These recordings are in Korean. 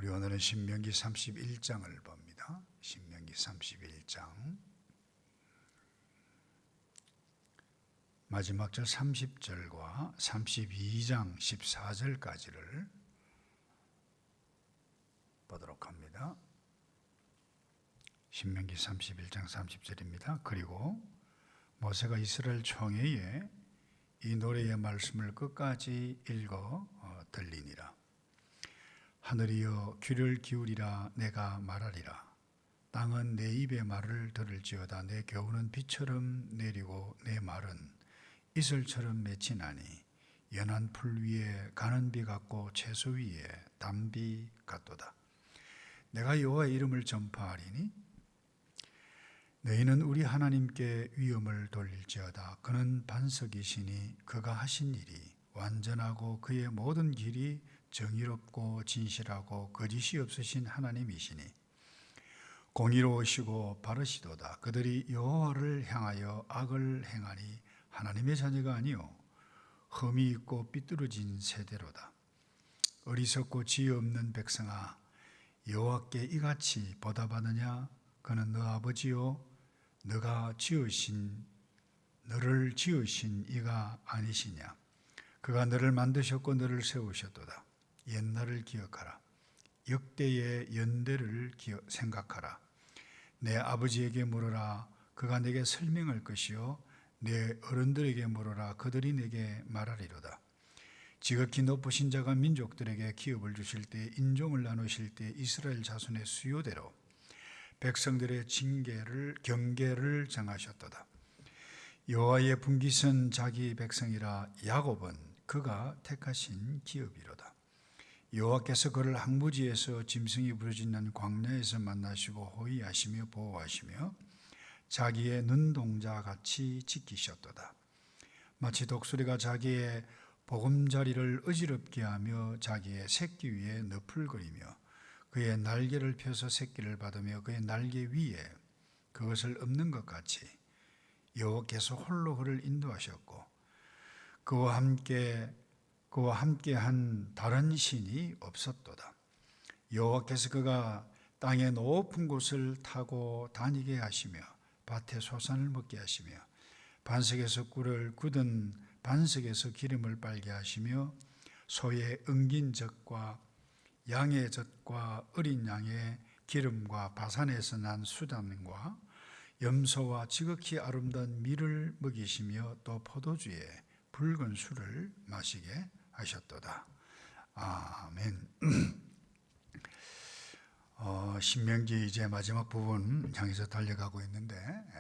우리 오늘은 신명기 31장을 봅니다. 신명기 31장 마지막 절 30절과 32장 14절까지를 보도록 합니다. 신명기 31장 30절입니다. 그리고 모세가 이스라엘 총회에 이 노래의 말씀을 끝까지 읽어 들리니라. 하늘이여 귀를 기울이라. 내가 말하리라. 땅은 내 입의 말을 들을지어다. 내 교훈은 비처럼 내리고 내 말은 이슬처럼 맺히나니 연한 풀 위에 가는 비 같고 채소 위에 담비 같도다. 내가 여호와의 이름을 전파하리니 너희는 우리 하나님께 위엄을 돌릴지어다. 그는 반석이시니 그가 하신 일이 완전하고 그의 모든 길이 정의롭고 진실하고 거짓이 없으신 하나님이시니 공의로우시고 바르시도다. 그들이 여호와를 향하여 악을 행하니 하나님의 자녀가 아니요 흠이 있고 삐뚤어진 세대로다. 어리석고 지혜 없는 백성아, 여호와께 이같이 보답하느냐? 그는 너 아버지요 너를 지으신 이가 아니시냐? 그가 너를 만드셨고 너를 세우셨도다. 옛날을 기억하라. 역대의 연대를 생각하라. 내 아버지에게 물으라. 그가 내게 설명할 것이요 내 어른들에게 물으라. 그들이 내게 말하리로다. 지극히 높으신 자가 민족들에게 기업을 주실 때, 인종을 나누실 때 이스라엘 자손의 수요대로 백성들의 경계를 정하셨도다. 여호와의 분깃은 자기 백성이라. 야곱은 그가 택하신 기업이로다. 여호와께서 그를 항무지에서 짐승이 부르짖는 광야에서 만나시고 호위하시며 보호하시며 자기의 눈동자 같이 지키셨도다. 마치 독수리가 자기의 보금자리를 어지럽게 하며 자기의 새끼 위에 너풀거리며 그의 날개를 펴서 새끼를 받으며 그의 날개 위에 그것을 엎는 것 같이 여호와께서 홀로 그를 인도하셨고 그와 함께한 다른 신이 없었도다. 여호와께서 그가 땅의 높은 곳을 타고 다니게 하시며 밭에 소산을 먹게 하시며 반석에서 꿀을 굳은 반석에서 기름을 빨게 하시며 소의 엉긴 젖과 양의 젖과 어린 양의 기름과 바산에서 난 수단과 염소와 지극히 아름다운 밀을 먹이시며 또 포도주에 붉은 술을 마시게 하셨도다. 아멘. 신명기 이제 마지막 부분 향해서 달려가고 있는데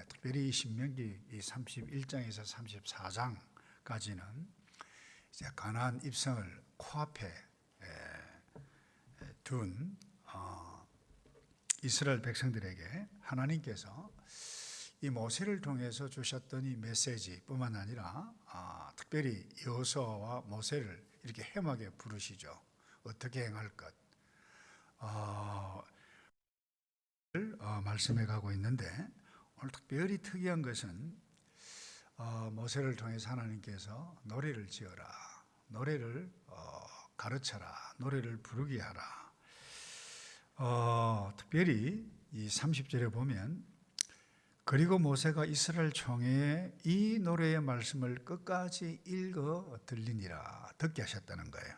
특별히 신명기 이 31장에서 34장까지는 이제 가나안 입성을 코앞에 둔 이스라엘 백성들에게 하나님께서 이 모세를 통해서 주셨던 이 메시지뿐만 아니라 특별히 여호수아와 모세를 이렇게 험하게 부르시죠. 어떻게 행할 것 말씀해 가고 있는데 오늘 특별히 특이한 것은 모세를 통해서 하나님께서 노래를 지어라, 노래를 가르쳐라, 노래를 부르게 하라. 특별히 이 30절에 보면 그리고 모세가 이스라엘 총회에 이 노래의 말씀을 끝까지 읽어 들리니라 듣게 하셨다는 거예요.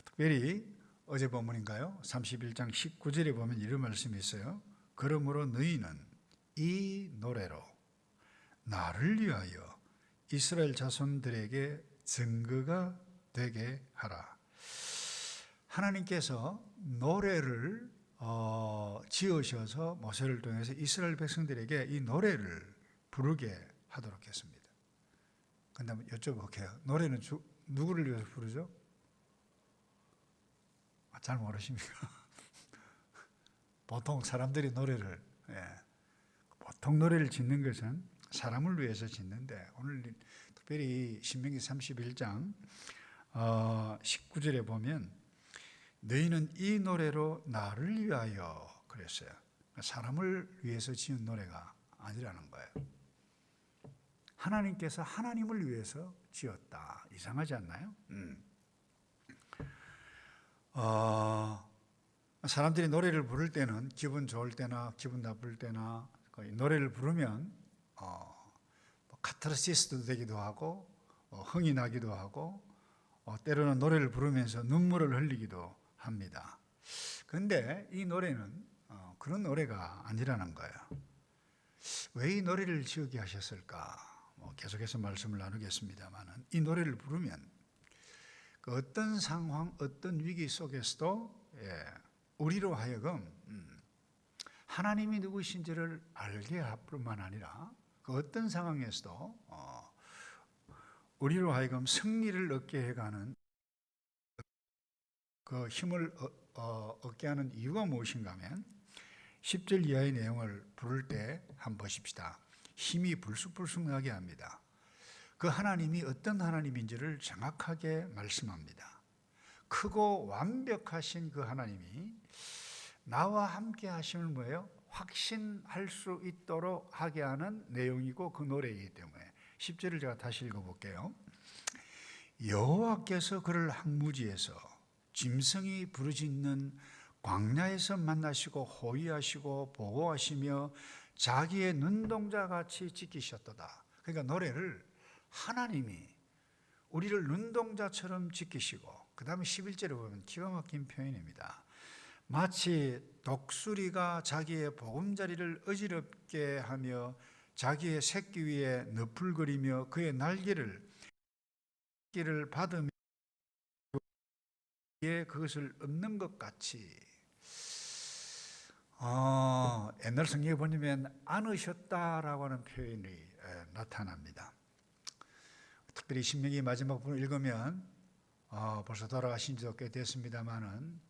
특별히 어제 본문인가요? 31장 19절에 보면 이런 말씀이 있어요. 그러므로 너희는 이 노래로 나를 위하여 이스라엘 자손들에게 증거가 되게 하라. 하나님께서 노래를 지으셔서 모세를 통해서 이스라엘 백성들에게 이 노래를 부르게 하도록 했습니다. 그다음에 여쭤볼게요. 노래는 누구를 위해서 부르죠? 잘 모르십니까? 보통 사람들이 노래를 보통 노래를 짓는 것은 사람을 위해서 짓는데 오늘 특별히 신명기 31장 19절에 보면 너희는 이 노래로 나를 위하여 그랬어요. 사람을 위해서 지은 노래가 아니라는 거예요. 하나님께서 하나님을 위해서 지었다. 이상하지 않나요? 사람들이 노래를 부를 때는 기분 좋을 때나 기분 나쁠 때나 노래를 부르면 카타르시스도 되기도 하고 흥이 나기도 하고 때로는 노래를 부르면서 눈물을 흘리기도 합니다. 그런데 이 노래는 그런 노래가 아니라는 거예요. 왜 이 노래를 지으게 하셨을까? 계속해서 말씀을 나누겠습니다만, 이 노래를 부르면 그 어떤 상황, 어떤 위기 속에서도 우리로 하여금 하나님이 누구신지를 알게 할 뿐만 아니라 그 어떤 상황에서도 우리로 하여금 승리를 얻게 해가는 그 힘을 얻게 하는 이유가 무엇인가 하면 10절 이하의 내용을 부를 때 한번 보십시다. 힘이 불쑥불쑥 나게 합니다. 그 하나님이 어떤 하나님인지를 정확하게 말씀합니다. 크고 완벽하신 그 하나님이 나와 함께 하심을 뭐예요? 확신할 수 있도록 하게 하는 내용이고 그 노래이기 때문에 10절을 제가 다시 읽어볼게요. 여호와께서 그를 항무지에서 짐승이 부르짖는 광야에서 만나시고 호위하시고 보호하시며 자기의 눈동자같이 지키셨도다. 그러니까 노래를 하나님이 우리를 눈동자처럼 지키시고, 그 다음에 11절에 보면 기가 막힌 표현입니다. 마치 독수리가 자기의 보금자리를 어지럽게 하며 자기의 새끼 위에 너풀거리며 그의 날개를 받으며 그것을 얻는 것 같이, 옛날 성경에 보면 안으셨다라고 하는 표현이 나타납니다. 특별히 신명기 마지막 부분을 읽으면 벌써 돌아가신 지도 꽤 됐습니다마는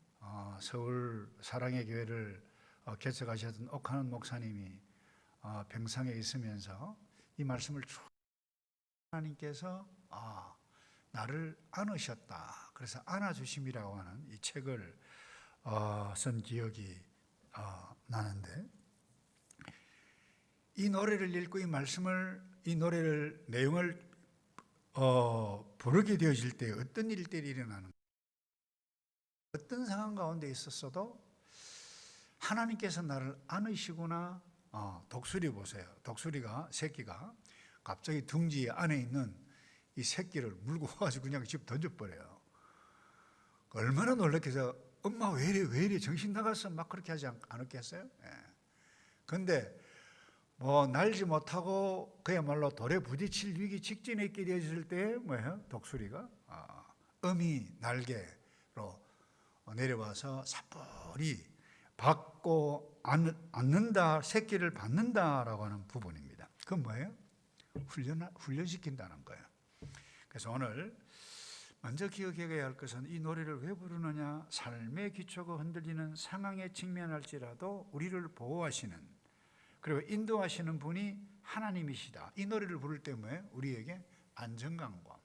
서울 사랑의 교회를 개척하셨던 옥하는 목사님이 병상에 있으면서 이 말씀을 쭉 하나님께서 나를 안으셨다. 그래서 안아주심이라고 하는 이 책을 쓴 기억이 나는데, 이 노래를 읽고 이 노래를 내용을 부르게 되어질 때 어떤 일들이 일어나는, 어떤 상황 가운데 있었어도 하나님께서 나를 안으시구나. 독수리 보세요. 독수리가 새끼가 갑자기 둥지 안에 있는 이 새끼를 물고 와가지고 그냥 집 던져버려요. 얼마나 놀랐겠어요. 엄마 왜 이래 정신 나갔어? 막 그렇게 하지 않았겠어요? 그런데 날지 못하고 그야말로 돌에 부딪힐 위기 직전에 있게 되었을 때 뭐예요? 독수리가 어미 날개로 내려와서 삿포리 받고 앉는다, 새끼를 받는다라고 하는 부분입니다. 그건 뭐예요? 훈련시킨다는 거예요. 그래서 오늘 먼저 기억해야 할 것은 이 노래를 왜 부르느냐? 삶의 기초가 흔들리는 상황에 직면할지라도 우리를 보호하시는, 그리고 인도하시는 분이 하나님이시다. 이 노래를 부를 때 우리에게 안정감과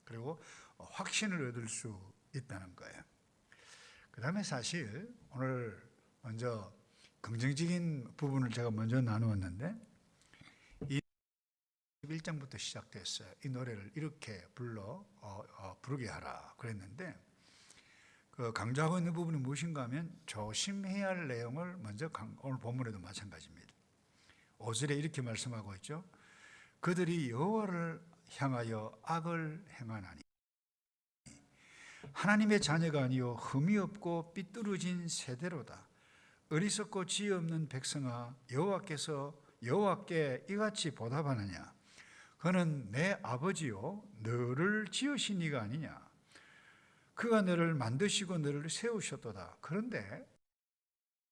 그리고 확신을 얻을 수 있다는 거예요. 그 다음에 사실 오늘 먼저 긍정적인 부분을 제가 먼저 나누었는데, 이 1장부터 시작됐어요. 이 노래를 이렇게 부르게 하라 그랬는데, 그 강조하고 있는 부분이 무엇인가 하면 조심해야 할 내용을 먼저 오늘 본문에도 마찬가지입니다. 5절에 이렇게 말씀하고 있죠. 그들이 여호와를 향하여 악을 행하나니 하나님의 자녀가 아니요 흠이 없고 삐뚤어진 세대로다. 어리석고 지혜 없는 백성아, 여호와께 이같이 보답하느냐? 그는 내 아버지요 너를 지으신 이가 아니냐? 그가 너를 만드시고 너를 세우셨도다. 그런데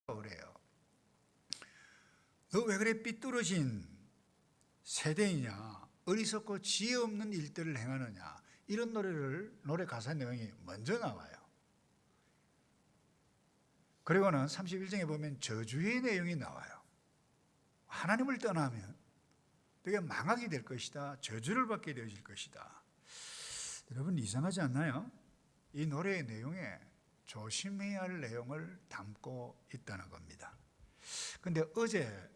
그래요. 너 왜 그래 삐뚤어진 세대이냐? 어리석고 지혜 없는 일들을 행하느냐? 이런 노래 가사 내용이 먼저 나와요. 그리고는 31장에 보면 저주의 내용이 나와요. 하나님을 떠나면 되게 망하게 될 것이다. 저주를 받게 되어질 것이다. 여러분 이상하지 않나요? 이 노래의 내용에 조심해야 할 내용을 담고 있다는 겁니다. 그런데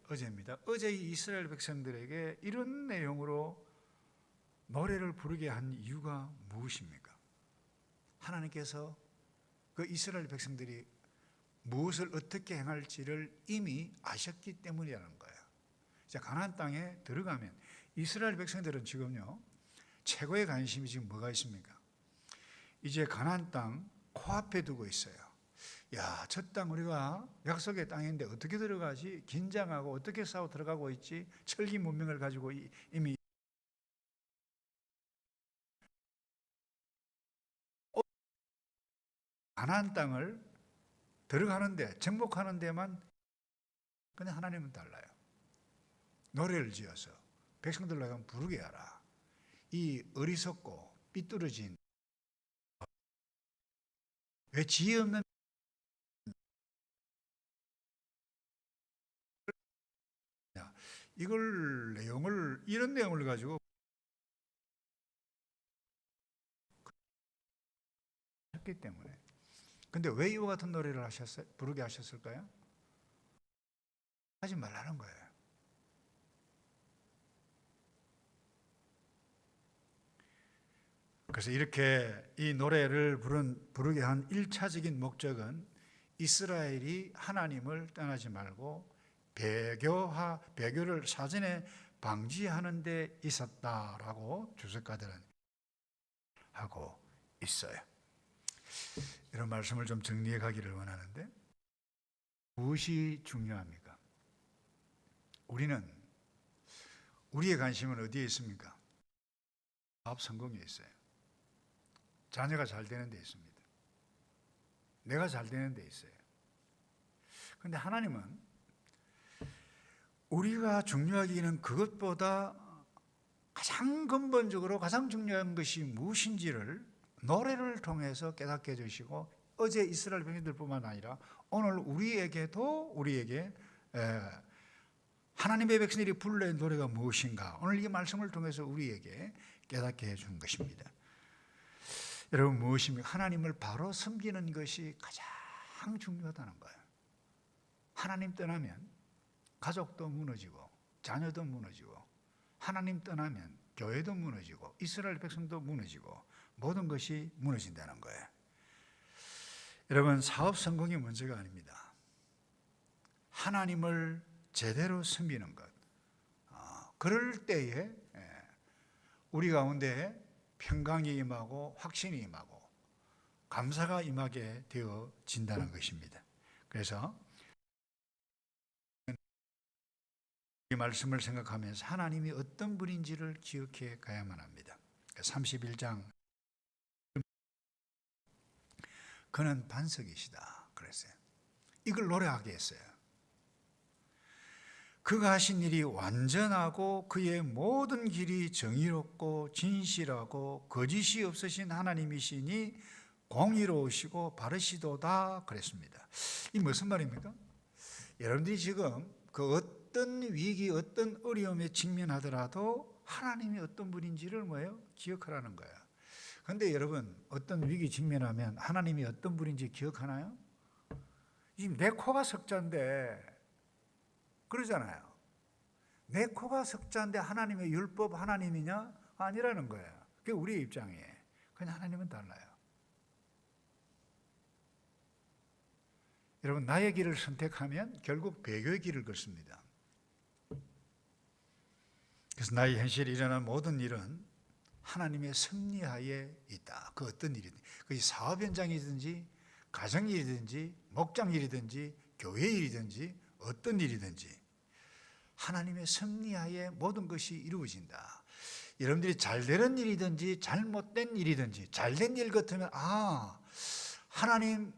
어제입니다. 어제 이 이스라엘 백성들에게 이런 내용으로 노래를 부르게 한 이유가 무엇입니까? 하나님께서 그 이스라엘 백성들이 무엇을 어떻게 행할지를 이미 아셨기 때문이라는 거예요. 이제 가나안 땅에 들어가면 이스라엘 백성들은 지금요 최고의 관심이 지금 뭐가 있습니까? 이제 가나안 땅 코앞에 두고 있어요. 야, 저 땅 우리가 약속의 땅인데 어떻게 들어가지? 긴장하고 어떻게 싸워 들어가고 있지? 철기 문명을 가지고 이미 가나안 땅을 들어가는데 정복하는 데만. 근데 하나님은 달라요. 노래를 지어서 백성들로 하여금 부르게 하라. 이 어리석고 삐뚤어진 왜 지혜 없는 이걸 이런 내용을 가지고 했기 때문에. 근데 왜 이와 같은 노래를 부르게 하셨을까요? 하지 말라는 거예요. 그래서 이렇게 이 노래를 부르게 한 1차적인 목적은 이스라엘이 하나님을 떠나지 말고 배교를 사전에 방지하는 데 있었다라고 주석가들은 하고 있어요. 이런 말씀을 좀 정리해 가기를 원하는데, 무엇이 중요합니까? 우리의 관심은 어디에 있습니까? 사업 성공에 있어요. 자녀가 잘 되는 데 있습니다. 내가 잘 되는 데 있어요. 그런데 하나님은 우리가 중요하게 여기는 그것보다 가장 근본적으로 가장 중요한 것이 무엇인지를 노래를 통해서 깨닫게 해주시고, 어제 이스라엘 백성들뿐만 아니라 오늘 우리에게 하나님의 백성들이 불러야 노래가 무엇인가, 오늘 이 말씀을 통해서 우리에게 깨닫게 해준 것입니다. 여러분, 무엇입니까? 하나님을 바로 섬기는 것이 가장 중요하다는 거예요. 하나님 떠나면 가족도 무너지고 자녀도 무너지고, 하나님 떠나면 교회도 무너지고 이스라엘 백성도 무너지고 모든 것이 무너진다는 거예요. 여러분, 사업 성공이 문제가 아닙니다. 하나님을 제대로 섬기는 것, 그럴 때에 우리 가운데 평강이 임하고 확신이 임하고 감사가 임하게 되어진다는 것입니다. 그래서 이 말씀을 생각하면서 하나님이 어떤 분인지를 기억해 가야만 합니다. 31장, 그는 반석이시다 그랬어요. 이걸 노래하게 했어요. 그가 하신 일이 완전하고 그의 모든 길이 정의롭고 진실하고 거짓이 없으신 하나님이시니 공의로우시고 바르시도다 그랬습니다. 이 무슨 말입니까? 여러분들이 지금 그 어떤 위기, 어떤 어려움에 직면하더라도 하나님이 어떤 분인지를 기억하라는 거예요. 그런데 여러분, 어떤 위기 직면하면 하나님이 어떤 분인지 기억하나요? 지금 내 코가 석자인데 그러잖아요. 내 코가 석자인데 하나님의 율법 하나님이냐? 아니라는 거예요. 그게 우리의 입장이에요. 그냥 하나님은 달라요. 여러분, 나의 길을 선택하면 결국 배교의 길을 걷습니다. 그래서 나의 현실에 일어난 모든 일은 하나님의 섭리하에 있다. 그 어떤 일이든, 그것이 사업 현장이든지 가정일이든지 목장일이든지 교회 일이든지 어떤 일이든지 하나님의 섭리하에 모든 것이 이루어진다. 여러분들이 잘 되는 일이든지 잘못된 일이든지, 잘된 일 같으면 하나님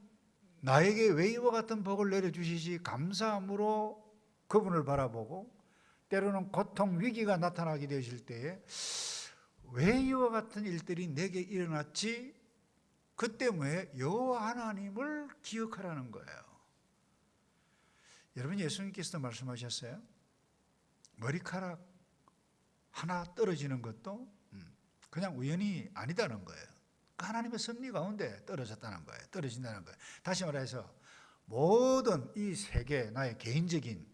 나에게 왜 이와 같은 복을 내려주시지 감사함으로 그분을 바라보고, 때로는 고통, 위기가 나타나게 되실 때에 왜 이와 같은 일들이 내게 일어났지? 그 때문에 여호와 하나님을 기억하라는 거예요. 여러분, 예수님께서도 말씀하셨어요. 머리카락 하나 떨어지는 것도 그냥 우연이 아니다는 거예요. 하나님의 섭리 가운데 떨어졌다는 거예요. 떨어진다는 거예요. 다시 말해서 모든 이 세계, 나의 개인적인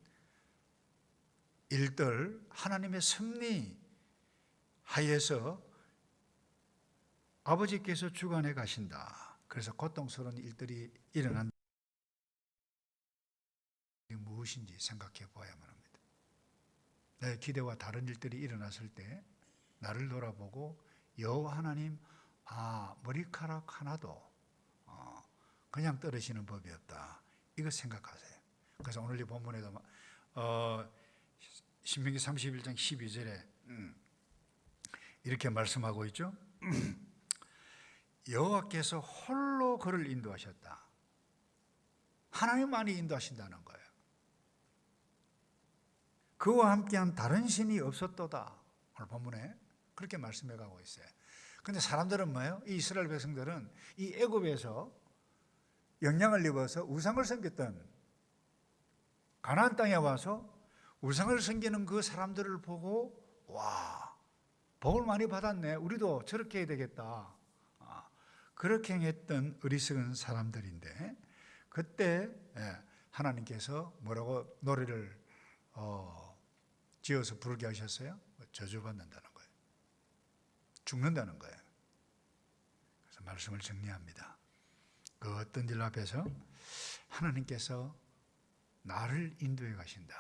일들 하나님의 섭리 하에서 아버지께서 주관해 가신다. 그래서 고통스러운 일들이 일어난다. 무엇인지 생각해 보아야만 합니다. 내 기대와 다른 일들이 일어났을 때 나를 돌아보고 여호와 하나님, 머리카락 하나도 그냥 떨어지는 법이 없다, 이거 생각하세요. 그래서 오늘 이 본문에도 신명기 31장 12절에 이렇게 말씀하고 있죠. 여호와께서 홀로 그를 인도하셨다. 하나님만이 인도하신다는 거예요. 그와 함께한 다른 신이 없었도다. 오늘 본문에 그렇게 말씀해 가고 있어요. 그런데 사람들은 뭐예요? 이 이스라엘 백성들은 이 애굽에서 영향을 입어서 우상을 섬겼던, 가나안 땅에 와서 우상을 섬기는 그 사람들을 보고, 와, 복을 많이 받았네, 우리도 저렇게 해야 되겠다, 그렇게 행했던 어리석은 사람들인데, 그때 하나님께서 뭐라고 노래를 지어서 부르게 하셨어요? 저주받는다는 거예요. 죽는다는 거예요. 그래서 말씀을 정리합니다. 그 어떤 일 앞에서 하나님께서 나를 인도해 가신다.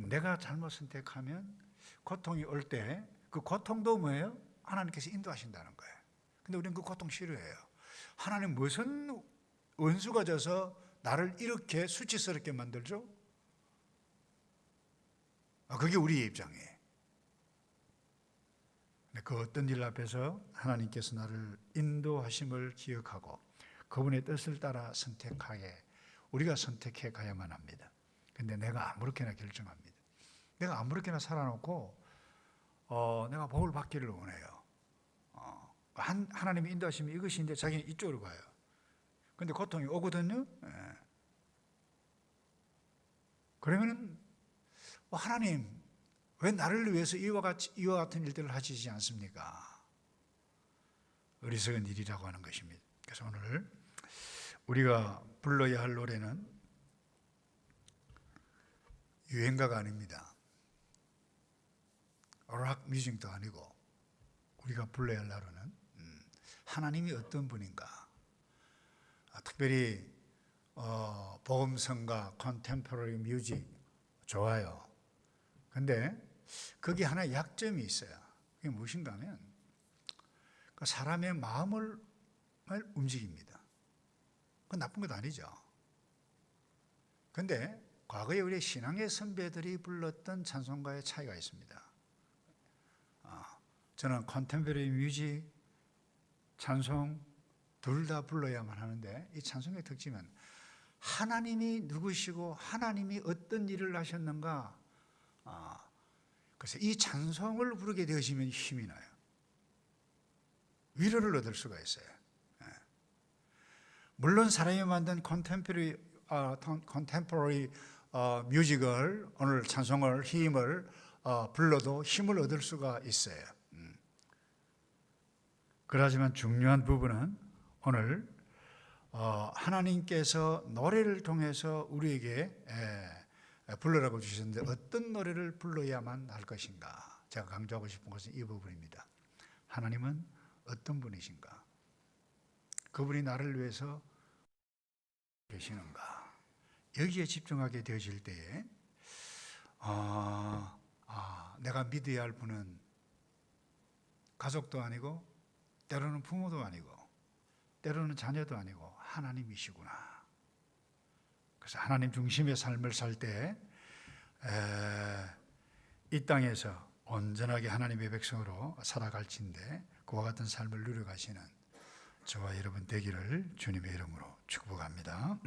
내가 잘못 선택하면 고통이 올 때 그 고통도 뭐예요? 하나님께서 인도하신다는 거예요. 근데 우리는 그 고통 싫어해요. 하나님 무슨 원수가 져서 나를 이렇게 수치스럽게 만들죠? 그게 우리의 입장이에요. 그 어떤 일 앞에서 하나님께서 나를 인도하심을 기억하고 그분의 뜻을 따라 선택하게 우리가 선택해 가야만 합니다. 근데 내가 아무렇게나 결정합니다. 내가 아무렇게나 살아놓고 내가 복을 받기를 원해요. 하나님의 인도하심이 이것인데 자기는 이쪽으로 가요. 근데 고통이 오거든요. 그러면은 하나님, 왜 나를 위해서 이와 같은 일들을 하시지 않습니까? 어리석은 일이라고 하는 것입니다. 그래서 오늘 우리가 불러야 할 노래는 유행가가 아닙니다. 락 뮤직도 아니고 우리가 불러야 할 노래는 하나님이 어떤 분인가. 특별히 복음성가, 컨템포러리 뮤직 좋아요. 근데 거기 하나 약점이 있어요. 그게 무엇인가 하면 사람의 마음을 움직입니다. 그건 나쁜 것 아니죠. 근데 과거에 우리 신앙의 선배들이 불렀던 찬송가의 차이가 있습니다. 저는 컨템포러리 뮤직, 찬송 둘 다 불러야만 하는데 이 찬송의 특징은 하나님이 누구시고 하나님이 어떤 일을 하셨는가. 그래서 이 찬송을 부르게 되시면 힘이 나요. 위로를 얻을 수가 있어요. 물론 사람이 만든 컨템포러리 뮤직을 오늘 찬송을 힘을 불러도 힘을 얻을 수가 있어요. 그렇지만 중요한 부분은 오늘 하나님께서 노래를 통해서 우리에게 불러라고 주셨는데 어떤 노래를 불러야만 할 것인가. 제가 강조하고 싶은 것은 이 부분입니다. 하나님은 어떤 분이신가? 그분이 나를 위해서 계시는가? 여기에 집중하게 되어질 때에 내가 믿어야 할 분은 가족도 아니고 때로는 부모도 아니고 때로는 자녀도 아니고 하나님이시구나. 그래서 하나님 중심의 삶을 살 때 이 땅에서 온전하게 하나님의 백성으로 살아갈진데 그와 같은 삶을 누려가시는 저와 여러분 되기를 주님의 이름으로 축복합니다.